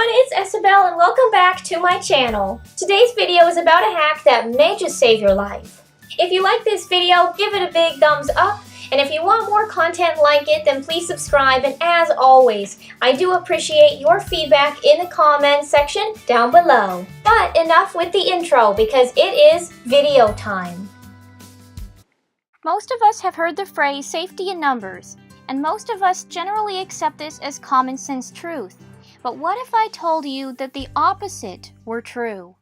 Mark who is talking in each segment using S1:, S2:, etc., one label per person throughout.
S1: it's Esabelle and welcome back to my channel. Today's video is about a hack that may just save your life. If you like this video, give it a big thumbs up, and if you want more content like it, then please subscribe, and as always, I do appreciate your feedback in the comments section down below. But enough with the intro because it is video time.
S2: Most of us have heard the phrase safety in numbers, and most of us generally accept this as common sense truth. But what if I told you that the opposite were true?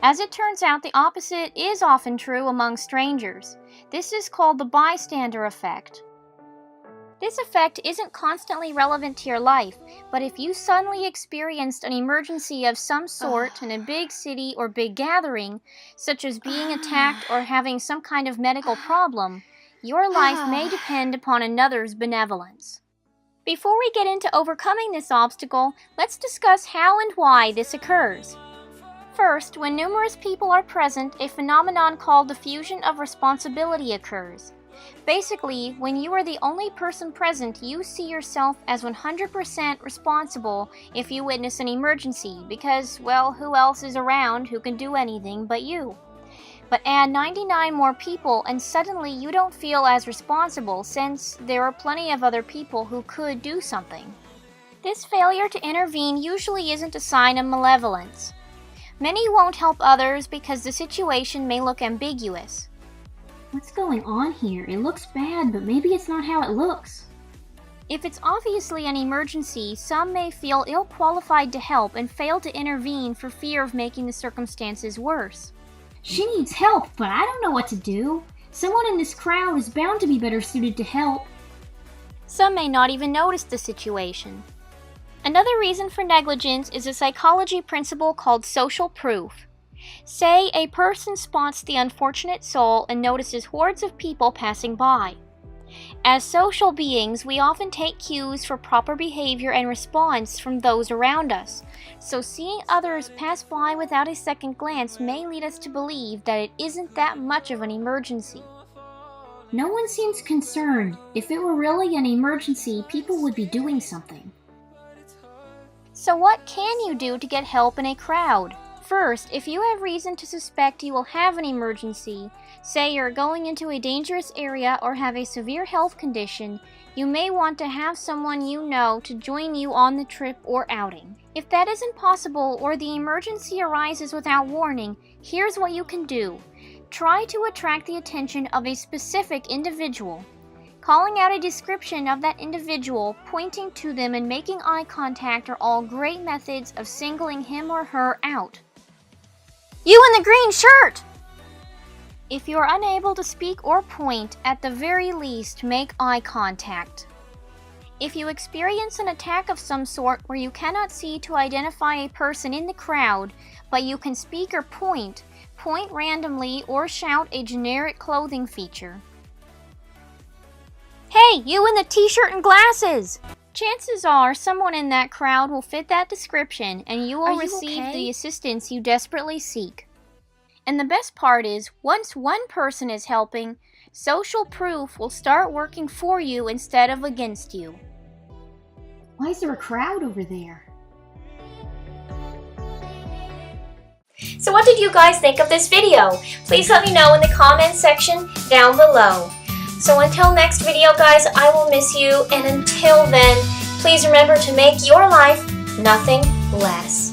S2: As it turns out, the opposite is often true among strangers. This is called the bystander effect. This effect isn't constantly relevant to your life, but if you suddenly experienced an emergency of some sort in a big city or big gathering, such as being attacked or having some kind of medical problem, your life may depend upon another's benevolence. Before we get into overcoming this obstacle, let's discuss how and why this occurs. First, when numerous people are present, a phenomenon called diffusion of responsibility occurs. Basically, when you are the only person present, you see yourself as 100% responsible if you witness an emergency because, well, who else is around who can do anything but you? But add 99 more people and suddenly you don't feel as responsible since there are plenty of other people who could do something. This failure to intervene usually isn't a sign of malevolence. Many won't help others because the situation may look ambiguous.
S3: What's going on here? It looks bad, but maybe it's not how it looks.
S2: If it's obviously an emergency, some may feel ill-qualified to help and fail to intervene for fear of making the circumstances worse.
S3: She needs help, but I don't know what to do. Someone in this crowd is bound to be better suited to help.
S2: Some may not even notice the situation. Another reason for negligence is a psychology principle called social proof. Say a person spots the unfortunate soul and notices hordes of people passing by. As social beings, we often take cues for proper behavior and response from those around us, so seeing others pass by without a second glance may lead us to believe that it isn't that much of an emergency.
S3: No one seems concerned. If it were really an emergency, people would be doing something.
S2: So what can you do to get help in a crowd? First, if you have reason to suspect you will have an emergency, say you're going into a dangerous area or have a severe health condition, you may want to have someone you know to join you on the trip or outing. If that isn't possible or the emergency arises without warning, here's what you can do. Try to attract the attention of a specific individual. Calling out a description of that individual, pointing to them, and making eye contact are all great methods of singling him or her out. You in the green shirt! If you are unable to speak or point, at the very least, make eye contact. If you experience an attack of some sort where you cannot see to identify a person in the crowd, but you can speak or point randomly or shout a generic clothing feature. Hey, you in the t-shirt and glasses! Chances are someone in that crowd will fit that description and you will receive the assistance you desperately seek. And the best part is, once one person is helping, social proof will start working for you instead of against you.
S3: Why is there a crowd over there?
S1: So what did you guys think of this video? Please let me know in the comments section down below. So until next video guys, I will miss you, and until then, please remember to make your life nothing less.